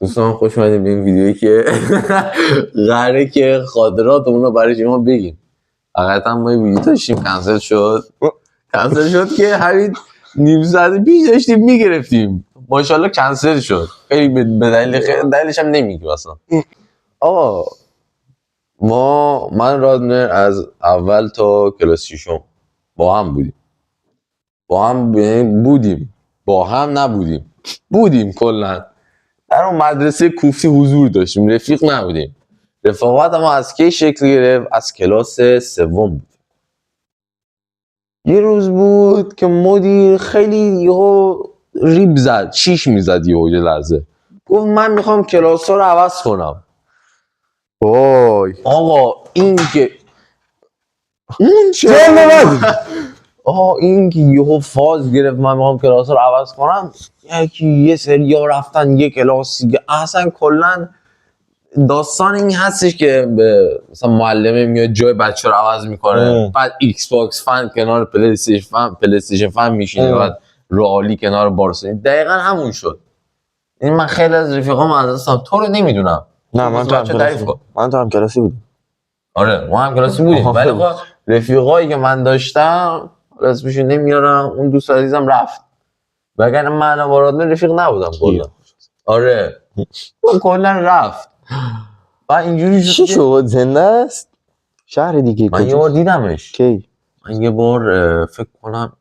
دوستان خوش اومدیم به این ویدیویی که قراره که خاطراتمون رو برای شما بگیم. حقیقتا ما این ویدیو داشتیم کنسل شد که همین نیم ساعت پیش داشتیم میگرفتیم، ماشاءالله کنسل شد. خیلی به دلیلش هم نمیگیم اصلا. آقا من رادنر از اول تا کلاس ششم با هم بودیم کلا در اون مدرسه کوفتی حضور داشتیم، رفیق نبودیم. رفاقت ما از کی شکل گرفت؟ از کلاس سوم بود. یه روز بود که مدیر خیلی یهو ریب زد، شیش میزد یه لحظه، گفت من میخوام کلاس ها رو عوض کنم. وای آقا این که یهو فاز گرفت من میخوام کلاس ها رو عوض کنم. یه سری ها رفتن یه کلاس دیگه. اصلا کلا داستان این هستش که مثلا معلمه میاد جای بچه رو عوض میکنه، بعد ایکس باکس فن کنار پلی استیشن فن میشینه، بعد رئالی کنار بارسلونا. دقیقاً همون شد. این من خیلی از رفیقام از دستم تو رو نمیدونم. نه من تو هم کلاسی بودم. آره ما هم کلاسی بودیم، ولی خب رفیقایی که من داشتم اسمشون نمیارم، اون دوست عزیزم رفت، وگرنه من وارد رفیق نبودم کلا. آره اون کلا رفت. و اینجوری چی شد؟ زنده است؟ شهر دیگه من یه بار دیدمش. کی؟ من یه بار فکر کنم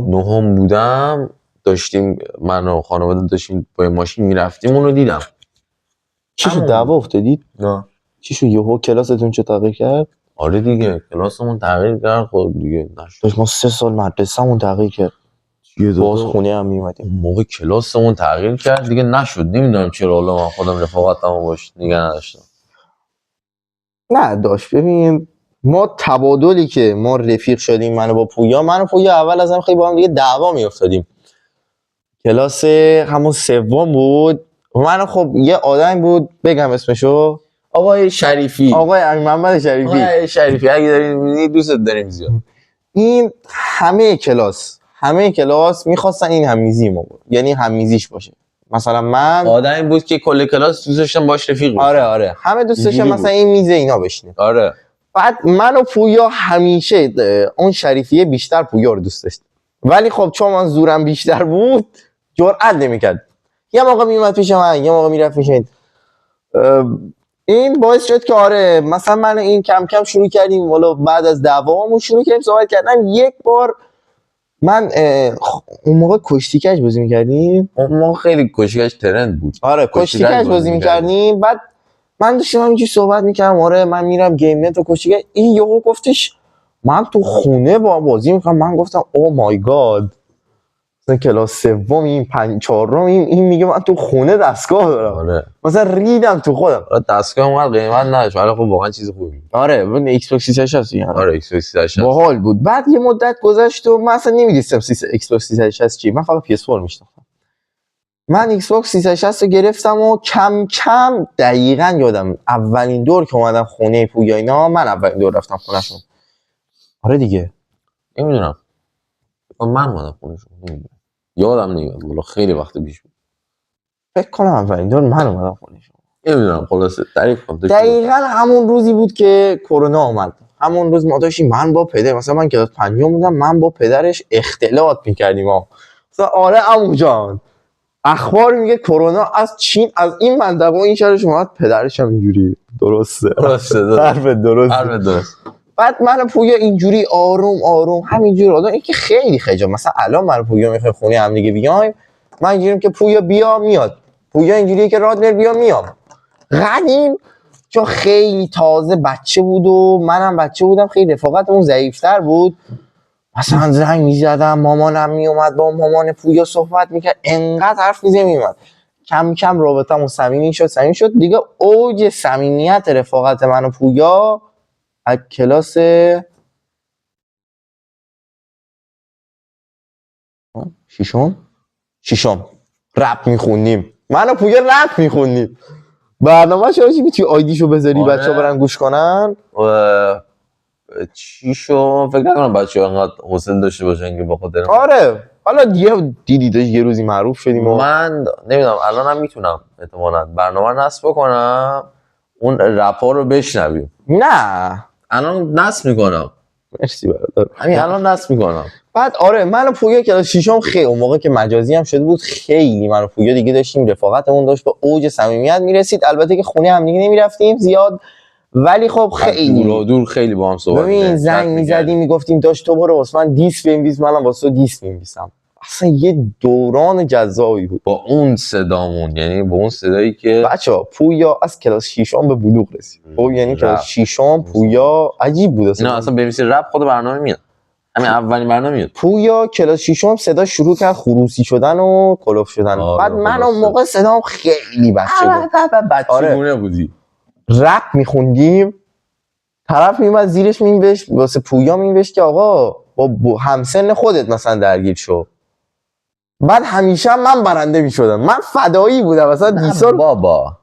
نهم بودم، داشتیم من و خانواده داشتیم با ماشین میرفتیم، اونو دیدم. چی شد؟ دعوا افتادید؟ نه. چی شد یهو کلاستون چه تغییر کرد؟ آره دیگه کلاسمون تغییر کرد. خب دیگه نشد. ما 3 سال مدرسه‌مون تغییر کرد. باز خونه هم میومدیم. موقع کلاسمون تغییر کرد دیگه نشد. نمیدونم چرا، حالا من خودم رفاقتمو باش نگه نداشتم. نه داشت. ببین ما تبادلی که ما رفیق شدیم، من و پویا اول از هم خیلی با هم دیگه دعوا میافتادیم. کلاس همون سوم بود. من خب یه آدم بود، بگم اسمشو، آقای شریفی، آقای امین محمد شریفی. آقای شریفی اگه دارین میبینید دوست داریم زیاد. این همه کلاس میخواستن این هممیزی ما بود، یعنی هممیزیش باشه. مثلا من آدمی بود که کل کلاس دوست داشتم باش رفیق بشم. آره همه دوست داشتن مثلا این میز اینا بشینه. آره. بعد من و پویا همیشه اون شریفیه بیشتر پویا رو دوست داشت، ولی خب چون من زورم بیشتر بود جرئت نمیکرد. یه موقع میومد پیش من، یه موقع میرفت پیش این باعث شد که آره مثلا من این کم کم شروع کردیم، والا بعد از دعوامون شروع کردیم صحبت کردن. یک بار من اون موقع کشتی کج بازی می‌کردیم. اون موقع خیلی کشتی کج ترند بود. آره کشتی کج بازی می‌کردیم. بعد من داشتم همینجوری صحبت می‌کردم، آره من میرم گیم نت و کشتی کج. این یهو گفتش من تو خونه با بازی می‌کنم. من گفتم او مای گاد، مثلا کلاس سوم این 4 این میگه من تو خونه دستگاه دارم. آره. مثلا ریدم تو خودم. دستگاه اونقدر قیمت نداشت ولی خب واقعا چیز خوبی. آره اون ایکس باکس 360 دیگه. آره ایکس باکس 360 باحال بود. بعد یه مدت گذشت و من اصلا نمی‌دونستم ایکس باکس 360 چیه. من فقط PS4 میشناختم. من ایکس باکس 360 رو گرفتم و کم کم دقیقاً یادم اولین دور که اومدم خونه پویا اینا، من اولین دور رفتم خونه‌شون. آره دیگه نمیدونم من اومدم خونه‌شون، نمیدونم یادم نمیاد، والا خیلی وقت پیش بود. فکر کنم اولین دور من اومدم خونه‌شون. نمیدونم خلاصه تعریف کنم. دقیقاً همون روزی بود که کرونا اومد. همون روز ما داشتیم من با پدر، مثلا من کلاس 5 بودم، من با پدرش اختلاط می‌کردیم. مثلا آره عمو جان اخبار میگه کرونا از چین از این منطقه و این شهرش اومد. پدرش هم اینجوری درسته حرف درست. بعد من پویا اینجوری آروم همینجوری آدم این که خیلی خجالت. مثلا الان من پویا میخوایم خونه هم دیگه بیایم، من اینجوریم که پویا بیا میاد، پویا اینجوریه که رادنر بیا میام. قدیم چون خیلی تازه بچه بود و منم بچه بودم، خیلی رفاقتمون ضعیف‌تر بود. مثلا زنگ می‌زدم مامانم میومد، با مامان پویا صحبت میکرد، انقدر حرف می‌زدیم. کم کم رابطمون صمیمی شد دیگه. اوج صمیمیت رفاقت من و پویا از کلاس ششم رپ میخوندیم. من و پویا رپ میخوندیم. برنامه چرا چی توی آیدیشو بذاری بچه‌ها برن گوش کنن. چی شو فکر نکنم بچه‌ها انقدر حوصله داشته باشن که با خاطر آره حالا یه دیدی داشت یه روزی معروف شدیم و من نمیدونم الانم میتونم احتمالاً برنامه رو نصب بکنم اون رپا رو بشنویم. نه الان نصب میکنم، مرسی برادر. همین الان نصب میکنم. بعد آره من و پویا کلاس شیشم خیلی اون موقع که مجازی هم شده بود خیلی من و پویا دیگه داشتیم رفاقتمون داشت به اوج صمیمیت میرسید. البته که خونه هم دیگه نمیرفتیم زیاد ولی خب دور و خیلی دور خیلی با هم صحبت ببین می‌کردیم، زنگ چت میزدیم می‌کردیم. میگفتیم داشت تو برو واسه من دیس بنویس منم واسه تو دیس می‌نویسم. اصلا یه دوران جذابی بود. با اون صدامون، یعنی با اون صدایی که بچه‌ها پویا از کلاس شیشم به بلوغ رسید. خب یعنی کلاس رپ. شیشم پویا عجیب بود نه اصلا. اصلا بنویسی رپ خود برنامه میاد، همین اولین برنامه میاد. پویا کلاس شیشم صدا شروع کرد خروسی شدن و کلوف شدن. آره، بعد من خلاصه. اون موقع صدام خیلی بچه بود. بچه آره. گونه بودی. رپ میخوندیم طرف میومد زیرش مینوشت واسه پویا مینوشت که آقا با همسن خودت مثلا درگیر شو. بعد همیشه من برنده میشدم. من فدایی بودم مثلا نه دیسا بابا،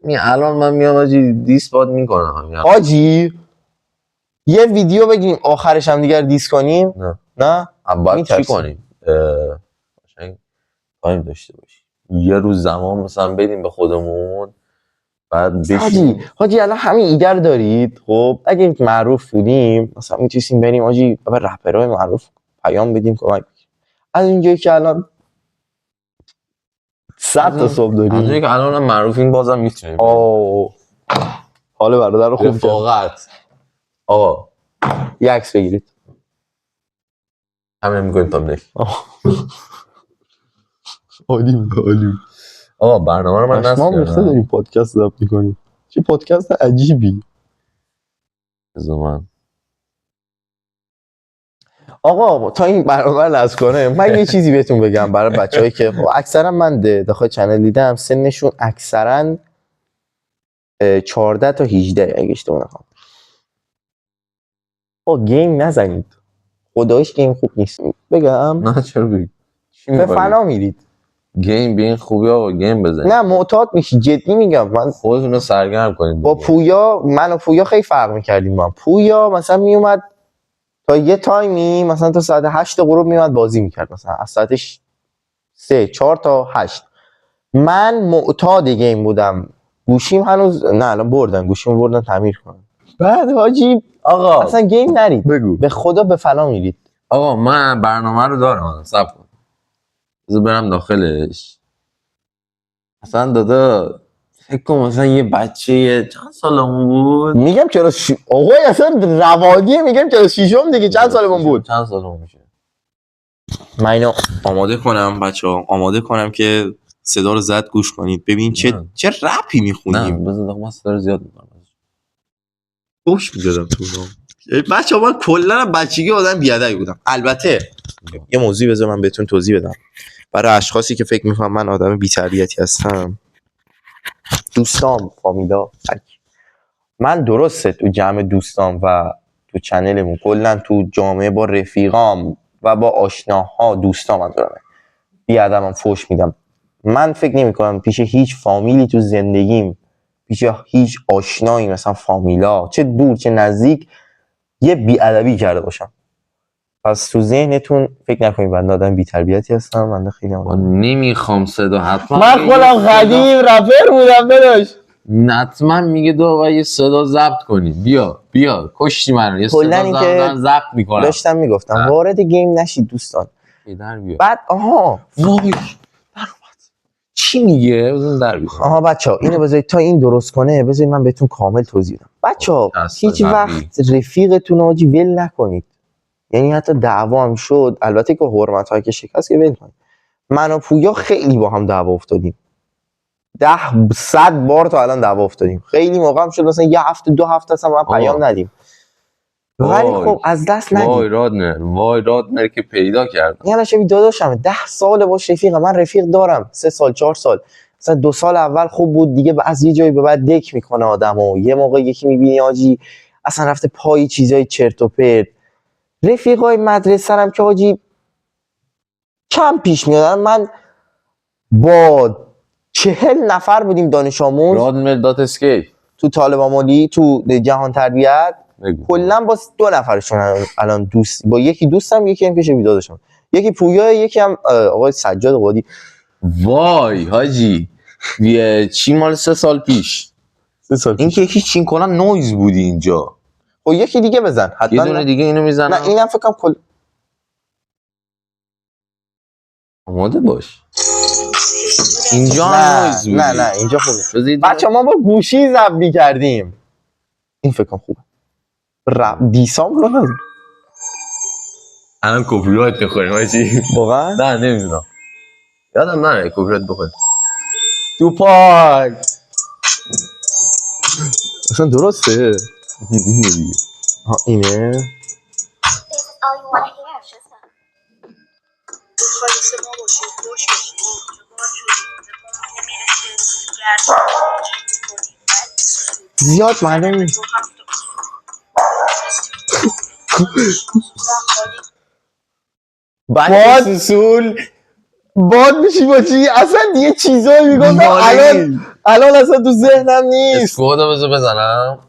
همین الان من میام آجی دیس باد میکنم. حاجی یه ویدیو بگیریم آخرش هم دیگر دیس کنیم. نه باید چی می‌ترسیم. کنیم؟ قشنگ تایم داشته باشیم، یه روز زمان مثلا بدیم به خودمون، بعد بشینیم. حاجی الان همین ایده رو دارید. خب اگه معروف بودیم مثلا میتونستیم بریم حاجی به رپرهای معروف پیام بدیم کمک. از اینجایی که الان 100 تا صبح از اونجایی داریم. که الان هم معروفین بازم میتونیم. حالا برادر رو خوب کرد. رفاقت. آقا یه عکس بگیرید. همین میکنیم تا نک. عالی. آقا برنامه رو من نصب ما میخواد کردم. داریم پادکست ضبط می‌کنیم. چه پادکست عجیبی. زمان آقا تا این برنامه رو نصب کنه من یه چیزی بهتون بگم برای بچه‌ای که خب اکثرا من داخل چنل دیدم سنشون اکثرا 14 تا 18 اگه اشتباه نکنم. گیم نزنید. خدایش گیم خوب نیست. بگم نه چرا بگی؟ به فنا میرید. گیم بین خوبی آقا گیم بزنید. نه معتاد میشی جدی میگم. من خودتون رو سرگرم کنید با پویا من و پویا خیلی فرق میکردیم. من پویا مثلا میومد تا یه تایمی مثلا تا ساعت 8 غروب میومد بازی میکرد مثلا از ساعت 3 4 تا 8. من معتاد گیم بودم. گوشیم هنوز نه الان بردن گوشیمو بردن تعمیر کنن. بعد حاجی آقا اصلا گیم نرید. بگو. به خدا به فنا میرید. آقا من برنامه رو دارم، صبر کن بذار برم داخلش. اصلا دادا فکر کن مثلا یه بچه چند سالمون بود. میگم چرا آقا اصلا روادیه. میگم چرا شیشم دیگه چند سالمون بود. چند سالمون میشه. من اینو آماده کنم بچه‌ها. آماده کنم که صدا رو زد گوش کنید. ببین چه رپی نه میخونیم. بذار من صدا رو زیاد میکنم. خوش می‌دادم تو اونام. بچه‌ها من کلا بچگی آدم بیادبی بودم. البته یه موضوعی بذار من بهتون توضیح بدم برای اشخاصی که فکر می‌کنن من آدم بی‌تربیتی هستم. دوستام فامیلا من درسته تو جمع دوستام و تو چنلمون کلا تو جامعه با رفیقام و با آشناها دوستام هم دارم بیادبم فوش میدم. من فکر نمی‌کنم پیش هیچ فامیلی تو زندگیم پیش هیچ آشنایی مثلا فامیلا چه دور چه نزدیک یه بیادبی کرده باشم. پس تو ذهنتون فکر نکنید بنده آدم بی‌تربیتی هستم. بنده خیلی نمیخوام صدا حتما من خودم قدیم رپر بودم داداش. حتما میگه دو و یه صدا ضبط کنی. بیا کشتی من یه کلا صدا اینکه ضبط میکنم. داشتم میگفتم وارد گیم نشید دوستان. بعد وای چی میگه؟ بزن در بیار. بچه‌ها اینو بذارید تا این درست کنه بذارید من بهتون کامل توضیح بدم. بچه‌ها هیچ وقت رفیقتون رو ول نکنید. یعنی حتی دعوا هم شد البته که حرمت‌ها که شکست که ول کنید. من و پویا خیلی با هم دعوا افتادیم. 100 بار تا الان دعوا افتادیم. خیلی موقع هم شد مثلا یه هفته 2 هفته اصلا ما پیام ندیم. ولی خب از دست ندید. وای رادنر که پیدا کردم. یعنی شبیه داداشم 10 سال باش رفیقم. من رفیق دارم 3 سال 4 سال. مثلا 2 سال اول خوب بود دیگه از یه جایی به بعد دک میکنه آدمو. یه موقع یکی میبینی آجی اصلا رفته پای چیزای چرت و پرت. رفیقای مدرسه هم که آجی کم پیش میاد. من با 40 نفر بودیم دانش آموز رادنر دات اسکی تو طالب آمولی تو جهان تربیت. بگو. کلا با 2 نفرشون الان دوست، با یکی دوستم، یکی هم که بیدادشم، یکی پویا، یکی هم آقای سجاد قادی. وای حاجی چی مال 3 سال پیش 3 سال این که یکی چین کنن نویز بودی اینجا. خب یکی دیگه بزن حتما. یه دونه دیگه اینو میزنم. نه اینم فکر کنم کل آماده باش. اینجا هم نویز بودی. نه اینجا خوبه. بذارید بچه ما با گوشی ضبط می‌کردیم. این فکر کنم خوبه. رپ دیسام رو نزن. الان کپی رایت بخوریم حاجی. واقعا؟ نه نمیدونم. یادم نره کپی رایت بخوریم. تو پاک. اصلا درسته. اینه دیگه. ها اینه. زیاد معلوم نیست. بعد سوسول باد میشی با چی؟ اصلا یه چیزایی میگفتم الان اصلا تو ذهنم نیست. اسکوادو بذار بزنم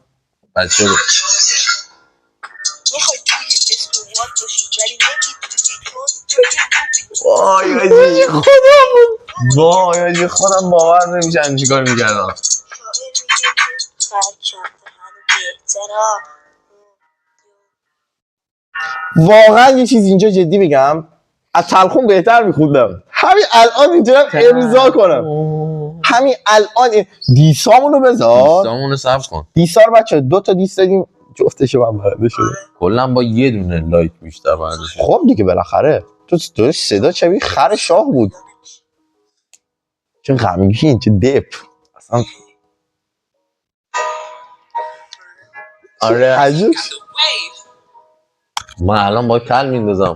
بچه رو. وای حاجی وای حاجی خودم باور نمیشه چیکار میکردم. واقعا یه چیز اینجا جدی بگم، از تلخون بهتر میخوندم. همین الان اینجا امضا کنم. همین الان دیسامونو بذار. دیسامونو ثبت کن. دیسار بچه 2 تا دیس دادیم جفتشو من برنده شده. کلا با یه دونه لایک بیشتر برنده شده. خب دیگه بالاخره تو درست صدا شبیه خر شاه بود. چه غمگین چه دپ اصلا. آره عجب. من الان با کل میندازم.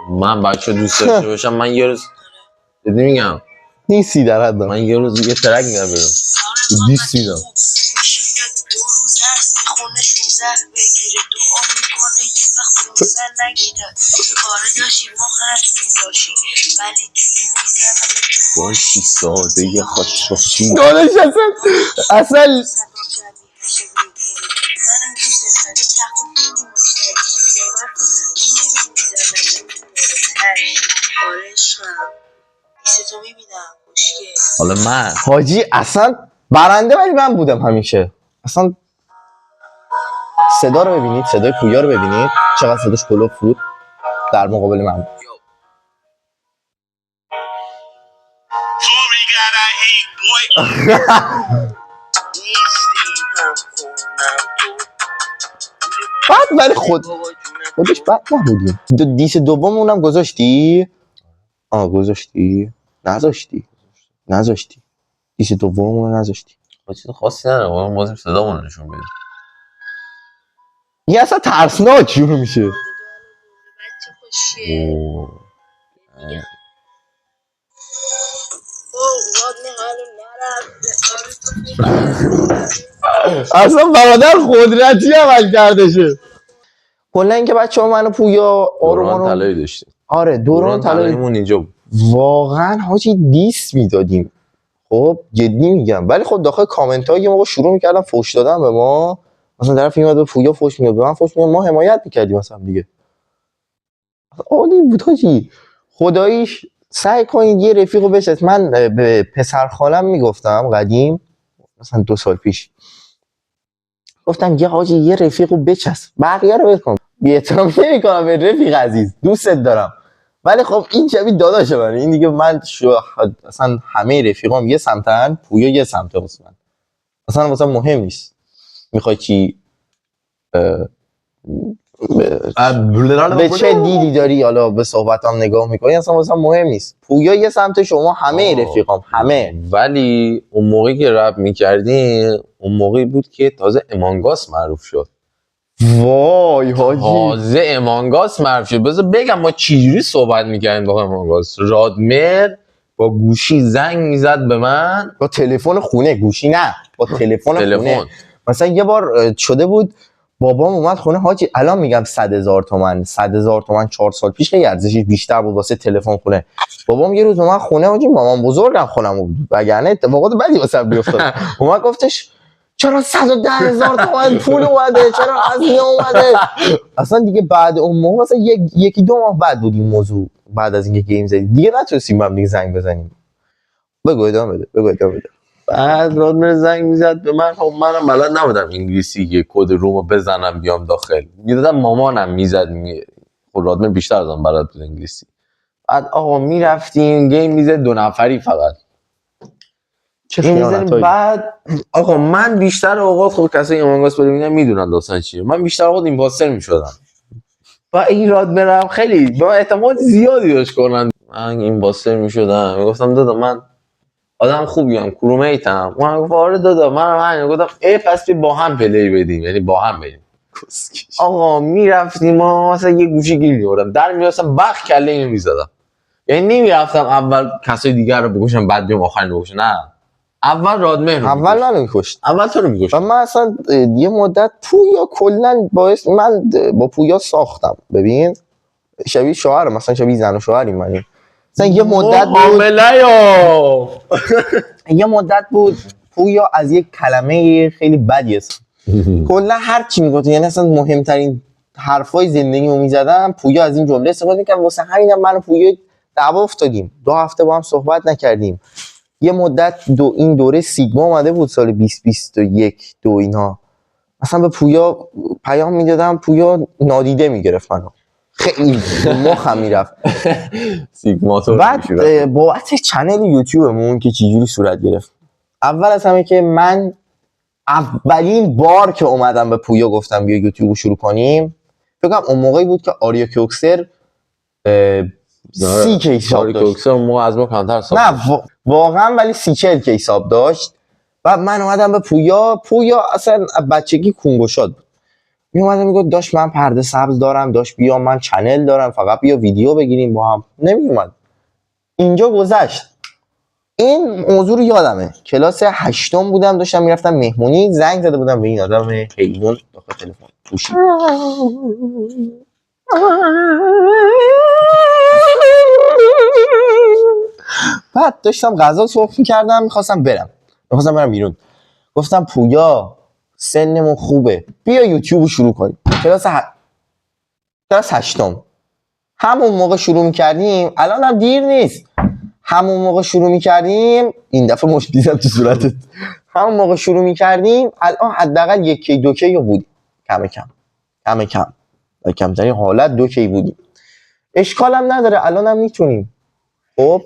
من بچه دوست داشته باشم من یه روز دیدی میگم نیستی در حد من یه روز یه ترک میدم برم دیست میدم. باشی ساده خوش باشی دانش اصلا حالا من حاجی اصلا برنده ولی من بودم همیشه. اصلا صدا رو ببینید، صدای پویا رو ببینید چقدر صداش کلوف بود در مقابل من. بعد ولی خودش بد نبودیم. دیس دوممون هم گذاشتی؟ گذاشتی؟ نذاشتی. دیس دوممون رو نذاشتی. چیز خاصی نداره ما بازیم صدامون رو نشون بدیم. این اصلا ترسناک شروع میشه. اصلا برادر قدرتی عمل کردشه. کلا اینکه بچه‌ها منو پویا دوران طلایی داشتیم. آره دوران طلاییمون اینجا بود. واقعا حاجی دیس میدادیم. خب جدی میگم. ولی خب داخل کامنت ها یه موقع شروع میکردن فوش دادن به ما. مثلا طرف میومد به پویا فوش میداد، به من فوش میداد، ما حمایت میکردیم مثلا دیگه. عالی بود حاجی. خداییش سعی کنید یه رفیقو بچسبید. من به پسر خالم میگفتم قدیم مثلا 2 سال پیش گفتم یه حاجی یه رفیقو بچسب، بقیه رو ول کن. بی احترامی نمی‌کنم به رفیق عزیز، دوستت دارم، ولی خب این شبیه داداشه من. این دیگه من اصلا همه رفیقام یه سمتن، پویا یه سمته واسه من. اصلا واسه مهم نیست میخوای چی به چه دیدی داری، حالا به صحبتام نگاه میکنی، اصلا واسه مهم نیست. پویا یه سمت، شما همه رفیقام همه. ولی اون موقعی که رپ میکردیم اون موقعی بود که تازه امانگاس معروف شد. وای حاجی تازه امانگاس معروف شد. بذار بگم ما چجوری صحبت میکردیم با امانگاس. رادمر با گوشی زنگ میزد به من، با تلفن خونه، گوشی نه، با تلفن خونه. مثلا یه بار شده بود بابام اومد خونه، حاجی الان میگم 100,000 تومان 4 سال پیش خیلی ارزشش بیشتر بود واسه تلفن خونه. بابام یه روز اومد خونه، حاجی مامان بزرگم خونم بود وگرنه اتفاقات بدی واسه بیفتاد. اومد گفتش چرا 110,000 تومن پول اومده، چرا هزینه اومده. اصلا دیگه بعد اون موقع مثلا یکی دو ماه بعد بود این موضوع، بعد از اینکه گیم زدیم دیگه نتونستیم هم دیگه زنگ بزنیم. بگو ادامه بده. بعد رادمر زنگ میزد به من. خب منم بلد نبودم انگلیسی که کد رومو بزنم بیام داخل، میدادم مامانم میزد. خب رادمر بیشتر از من بلد بود انگلیسی. بعد آقا میرفتیم گیم میزد 2 نفری فقط. چه خیانتایی. بعد آقا من بیشتر اوقات خب کسایی که امانگاس ببینن میدونن داستان چیه، من بیشتر اوقات ایمپاستر میشدم و این رادمرم خیلی با اعتماد زیادی داشت کنن. من ایمپاستر میشدم، میگفتم دادا من آدم خوبیم، کرومیتم. من گفت آره دادا منم همین. گفتم پس با هم پلی بدیم، یعنی با هم بریم. آقا میرفتیم ما مثلا یه گوشه گیر میوردم در میرفتم بخ کله اینو میزدم. یعنی نمیرفتم اول کسای دیگر رو بکشم بعد بیام آخرین رو بکشم، نه اول رادمر رو اول منو میکشت، اول تو رو میکشت. و من اصلا یه مدت پویا کلا باعث من با پویا ساختم. ببین شبیه شوهر، مثلا شبیه زن و شوهریم. من مثلا یه مدت بود یه مدت بود پویا از یک کلمه خیلی بدی است کلا هر چی میگفت، یعنی اصلا مهمترین حرفای زندگیمو میزدم پویا از این جمله استفاده می‌کرد. واسه همینم من و پویا دعوا افتادیم، 2 هفته با هم صحبت نکردیم. یه مدت این دوره سیگما اومده بود سال 2021 دو اینا، اصلا به پویا پیام میدادم پویا نادیده میگرفت منو، خیلی مخم میرفت. سیگما تو بعد بابت چنل یوتیوبمون که چجوری صورت گرفت، اول از همه که من اولین بار که اومدم به پویا گفتم بیا یوتیوب شروع کنیم، فکر کنم اون موقعی بود که آریا کوکسر 30 کی حساب داشت. کوکسر اون موقع از ما کمتر حساب نه واقعا، ولی 30-40 کی حساب داشت. و من اومدم به پویا اصلا بچگی کونگوشاد بود. می اومدم میگفت داش من پرده سبز دارم، داش بیا من چنل دارم فقط بیا ویدیو بگیریم با هم. نمی اومد. اینجا گذشت. این موضوع رو یادمه کلاس 8 بودم، داشتم میرفتم مهمونی، زنگ زده بودم به این آدم حیوان داخل تلفن گوشی. بعد داشتم غذا سرخ می‌کردم، می‌خواستم برم بیرون. گفتم پویا سنمون خوبه بیا یوتیوب شروع کنیم. کلاس 8 همون موقع شروع می‌کردیم، الان هم دیر نیست. همون موقع شروع می‌کردیم، این دفعه مش دیدم تو صورتت. همون موقع شروع می‌کردیم، الان حداقل 1 کی بود. کمترین حالت 2 کی بودیم. اشکال هم نداره، الان هم میتونیم. خب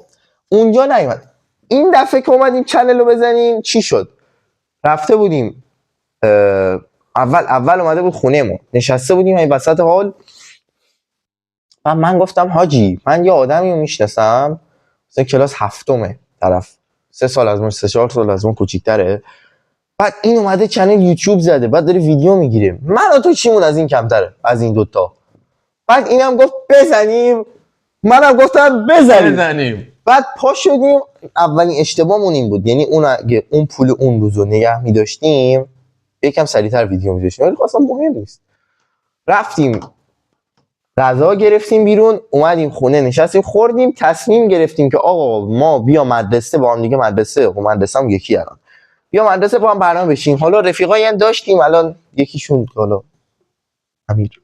اونجا نیومد. این دفعه که اومدیم چنل رو بزنیم چی شد؟ رفته بودیم اول اومده بود خونه ما، نشسته بودیم این وسط حال. و من گفتم حاجی من یه آدمی رو میشناسم مثلا کلاس 7 طرف 3 سال از من 3-4 سال از من کوچیک‌تره، بعد این اومده چنل یوتیوب زده، بعد داره ویدیو میگیره. من و تو چیمون از این کمتره، از این دوتا. بعد اینم گفت بزنیم، منم گفتم بزنیم. بعد پا شدیم. اولین اشتباهمون این بود، یعنی اون پول اون روزو نگه می‌داشتیم یکم سریعتر ویدیو می‌ذاشتیم، ولی اصلا مهم نیست. رفتیم غذا گرفتیم بیرون، اومدیم خونه نشستیم خوردیم، تصمیم گرفتیم که آقا ما بیا مدرسه با هم دیگه، مدرسه‌مون یکی الان بیا مدرسه با هم برنامه بشیم. حالا رفیقایی هم داشتیم، الان یکیشون حالا امیر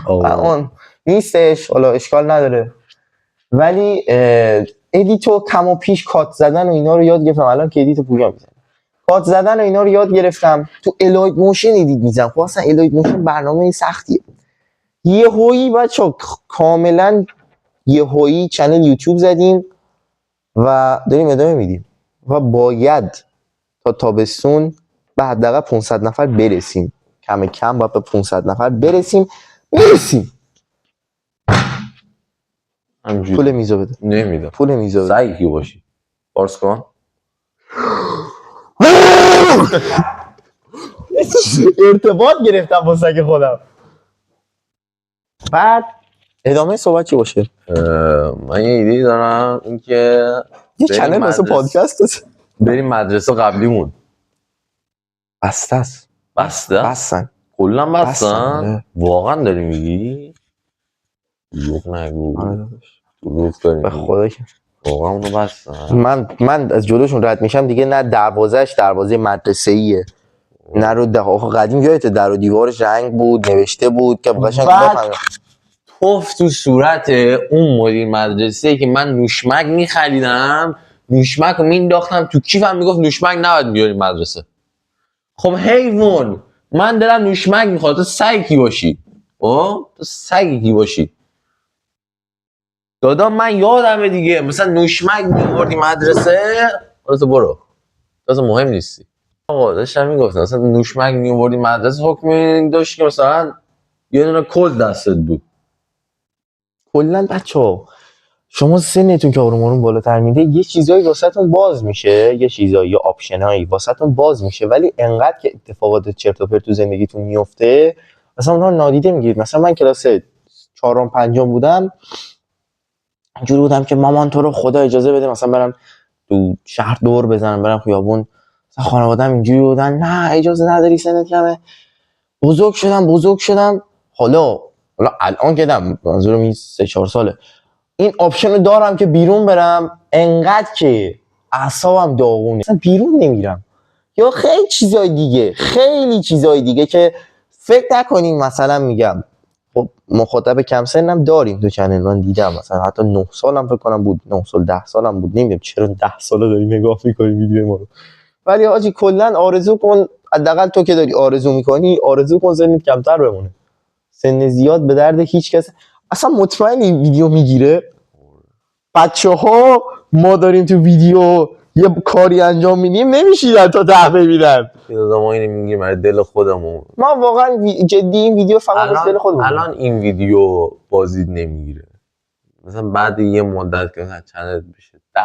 اون نیستش، حالا اشکال نداره، ولی ادیتو کم و پیش کات زدن و اینا رو یاد گرفتم. الان که ادیتو پویا میزنم، کات زدن و اینا رو یاد گرفتم. تو الاید موشن ادیت میزنم. خب اصلا الاید موشن برنامه سختیه. یهویی بچا کاملا یهویی چنل یوتیوب زدیم و داریم ادامه میدیم و باید تا تابستون به حداقل 500 نفر برسیم. کم باید به 500 نفر برسیم. همینجوری پول میزو بده. نمیدم. پول میزو بده. سعی کی باشی پارس کن. ارتباط گرفتم با سگ خودم. بعد ادامه صحبت چی باشه؟ من یه ایده دارم، اینکه یه چنل واسه پادکست هست. بریم مدرسه قبلیمون. بستن کلا بستن. بستن. واقعا داری میگی؟ دروغ نگو. آره داداش. دروغ داری به میگی. خدا که واقعا اونو بستن. من از جلوشون رد میشم دیگه، نه دروازهش دروازه مدرسه‌ایه، نه رو آخه قدیم یادته در و دیوارش رنگ بود نوشته بود که قشنگ بعد بفهمم. توف تو صورت اون مدیر مدرسه که من نوشمک میخریدم، نوشمک رو مینداختم تو کیفم، میگفت نوشمک نباید بیاری مدرسه. خب حیوان، من دلم نوشمک میخواد، تو سگ کی باشی؟ تو سگ کی باشی؟ دادا من یادمه دیگه، مثلا نوشمک میوردی مدرسه، تو برو، تو مهم نیستی. آقا داشتم میگفتم مثلا نوشمک میوردی مدرسه، حکم این داشت که مثلا یه دونه کل دستت بود. کلا بچه‌ها شما سنتون که آروم آروم بالاتر میده، یه چیزایی واسهتون باز میشه، یه چیزایی یا آپشنایی واسهتون باز میشه، ولی انقدر که اتفاقات چرت و پرت تو زندگیتون میفته مثلا اونها نادیده میگیرید. مثلا من کلاس 4 5 بودم، اینجوری بودم که مامان تو رو خدا اجازه بده مثلا برم تو شهر دور بزنم، برم خیابون. مثلا خانواده‌ام اینجوری بودن نه اجازه نداری، سنت کمه. بزرگ شدم. حالا الان که دم منظورم این 3 4 ساله این آپشن رو دارم که بیرون برم، انقدر که اعصابم داغونه مثلا بیرون نمیرم. یا خیلی چیزای دیگه که فکر نکنیم. مثلا میگم خب مخاطب کم سنم داریم تو چنل، من دیدم مثلا حتی 9 سالم فکر کنم بود، 9 سال 10 سالم بود، نمیدونم چرا 10 ساله داری نگاه میکنی ویدیو ما رو. ولی حاجی کلا آرزو کن، حداقل تو که داری آرزو میکنی، آرزو کن سنت کمتر بمونه. سن زیاد به درد هیچ کس. اصلا مطمئن این ویدیو میگیره. بچه‌ها ما داریم تو ویدیو یه کاری انجام میدیم نمیشیدن تا 10 ببینن. دادا ما اینو میگیم برای دل خودمون. ما واقعا جدی این ویدیو فقط واسه دل خودمون. الان این ویدیو بازدید نمیگیره، مثلا بعد یه مدت که چنل بشه 10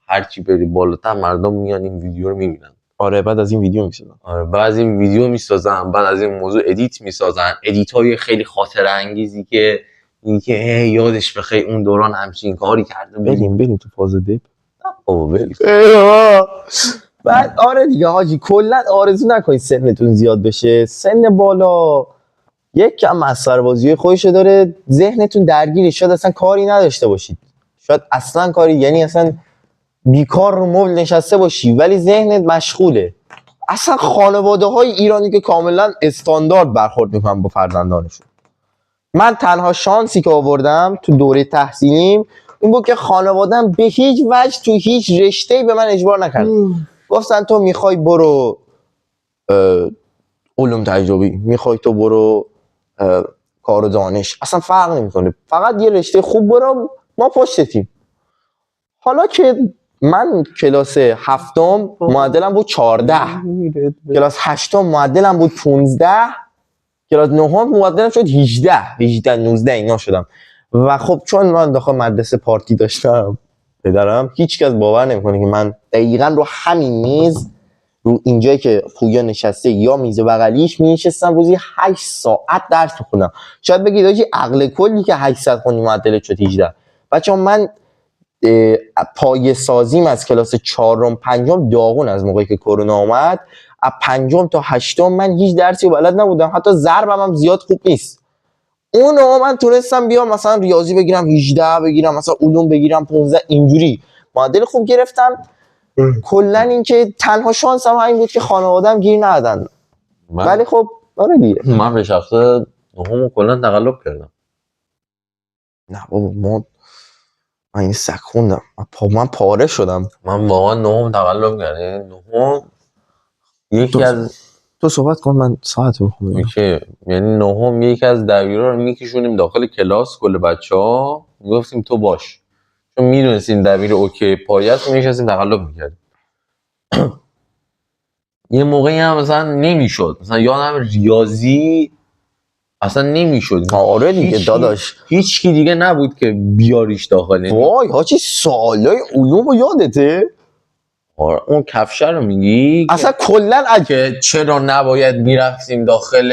هر چی بری بالاتر مردم میان این ویدیو رو میبینن. آره بعد از این ویدیو میسازن. آره بعد از این ویدیو میسازن، بعد از این موضوع ادیت میسازن، ادیت های خیلی خاطره انگیزی که اینکه یادش بخیر اون دوران همچین کاری کرده بود. بریم تو فاز دپ. اوه بعد آره دیگه حاجی کلا آرزو نکنید سنتون زیاد بشه. سن بالا یک کم مسخره بازی خودشو داره، ذهنتون درگیره، شاید اصلا کاری نداشته باشید، شاید اصلا کاری، یعنی اصلا بیکار رو مبل نشسته باشی ولی ذهنت مشغوله. اصلا خانواده های ایرانی که کاملا استاندارد برخورد میکنن با فرزندانشون. من تنها شانسی که آوردم تو دوره تحصیلیم این بود که خانواده‌ام به هیچ وجه تو هیچ رشته‌ای به من اجبار نکرد. گفتن تو میخوای برو علوم تجربی، میخوای تو برو کار و دانش، اصلا فرق نمیکنه، فقط یه رشته خوب برو، ما پشتتیم. حالا که من کلاس 7 معدلم بود 14، کلاس 8 معدلم بود 15، کلاس 9 معدلم شد 18 19 اینا شدم. و خب چون من داخل مدرسه پارتی داشتم، پدرم هیچکس باور نمیکنه که من دقیقاً رو همین میز، رو اینجایی که پویا نشسته یا میز بغلیش میشستم روزی 8 ساعت درس میخونم. شاید بگید آجی عقل کلی که 8 ساعت خوندی معدلت شد 18. بچه‌ها من پایه سازیم از کلاس 4 و 5 داغون از موقعی که کرونا اومد، از 5 تا 8 من هیچ درسی بلد نبودم، حتی ضربم هم زیاد خوب نیست. اون من تونستم بیام مثلا ریاضی بگیرم 18 بگیرم، مثلا علوم بگیرم 15، اینجوری معدل خوب گرفتم. کلا اینکه تنها شانسم همین بود که خانواده‌ام گیر ندادن. ولی خب آره دیگه من به شخصه نهم کلا تقلب کردم. نه بابا من این سگ خوندم، من پاره شدم. من واقعا نهم تقلب کردم. نهم یکی از تو صحبت کن من ساعت رو خوندم. اوکی، یعنی نهم یکی از دبیرا رو میکشونیم داخل کلاس، کل بچه‌ها میگفتیم تو باش، چون میدونستیم دبیر اوکی پایه است، میشستیم تقلب میکردیم. یه موقعی هم مثلا نمیشد، مثلا یادم ریاضی اصلا نمیشد. آره دیگه داداش هیچ کی دیگه نبود که بیاریش داخل. وای حاجی سالای علوم رو یادته؟ آره اون کفشه رو میگی اصلا کلا که چرا نباید میرفتیم داخل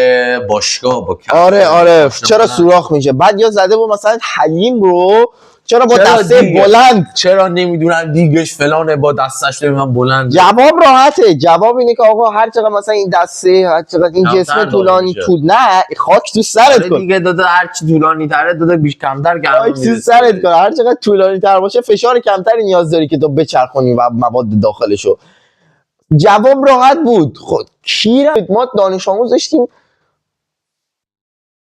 باشگاه با کفش؟ آره چرا سوراخ میشه؟ بعد یا زده بود مثلا حلیم رو چرا با چرا دسته دیگه؟ بلند؟ چرا نمیدونم دیگش فلانه با دستش به من بلند. جواب راحته. جواب اینه که آقا هر چقدر مثلا این دسته، هر چقدر این کمتر جسم داغ طولانی میشه. نه خاک تو سرت آره کن. دیگه داده هر چی طولانی تره داده بیش کمتر گرما خاک تو میرسه. سرت کن. هر چقدر طولانی تر باشه فشار کمتری نیاز داری که تو بچرخونی و مواد داخلشو. جواب راحت بود. خود کیرم ما دانش آموز داشتیم،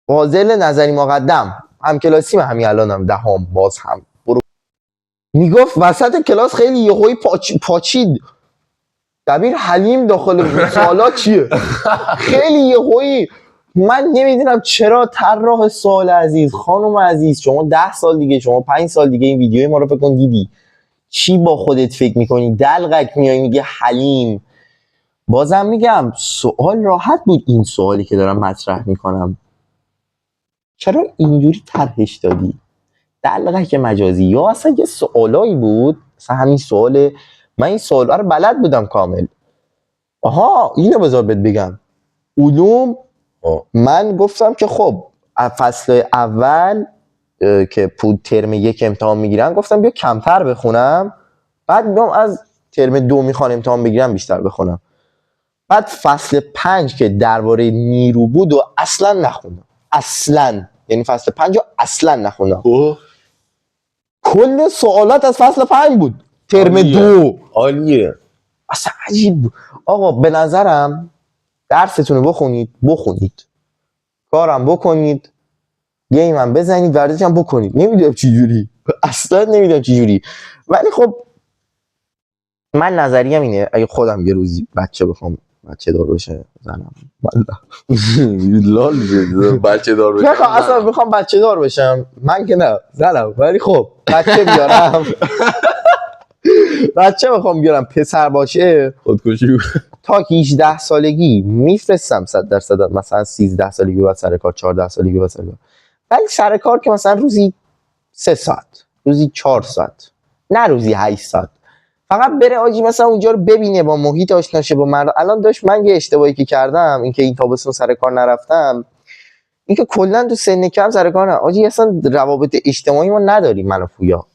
فاضل نظری مقدم هم کلاسی همین الانم دهم باز هم برو میگفت وسط کلاس خیلی یهویی پاچید دبیر حلیم داخل سوالات چیه. خیلی یهویی. من نمیدونم چرا طراح سوال عزیز، خانم عزیز، شما 10 سال دیگه، شما 5 سال دیگه این ویدیوی ما رو فکر کن دیدی، چی با خودت فکر میکنی؟ دلقک میای میگه حلیم. بازم میگم سوال راحت بود. این سوالی که دارم مطرح میکنم چرا اینجوری طرحش دادی؟ دلقک مجازی. یا اصلا یه سوالایی بود، مثلا همین سوال، من این سوالا رو بلد بودم کامل. آها اینو بذار بهت بگم. علوم من گفتم که خب فصل اول که پود ترم 1 امتحان میگیرن گفتم بیا کمتر بخونم، بعد بیام از ترم 2 میخوان امتحان بگیرم بیشتر بخونم. بعد فصل 5 که درباره نیرو بود و اصلا نخوندم. اصلا، یعنی فصل 5 رو اصلا نخوندم. کل سوالات از فصل 5 بود. ترم عالیه. 2 عالیه. اصلا عجیب بود. آقا به نظرم درستون رو بخونید، کارم بکنید، گیم هم بزنید، ورزش هم بکنید. نمیدونم چی جوری، اصلا نمیدونم چی جوری. ولی خب من نظریم اینه اگه خودم یه روزی بچه دار بشه زنم لال بچه دار بشه. نخوام اصلا بخوام بچه دار بشم، من که نه زنم، ولی خب بچه بیارم بچه بخوام بیارم پسر باشه خودکشی تا 18 سالگی میفرستم 100%. مثلا 13 سالگی بعد سر کار، 14 سالگی بعد سر کار. ولی سر کار که مثلا روزی 3 ساعت، روزی 4 ساعت، نه روزی 8 ساعت، فقط بره آجی مثلا اونجا رو ببینه، با محیط آشنا شه، با مردم. الان داشت من یه اشتباهی که کردم این که این تابستون سر کار نرفتم، این که کلا تو سن کم سر کار نه آجی، اصلا روابط اجتماعی ما نداریم من و پویا.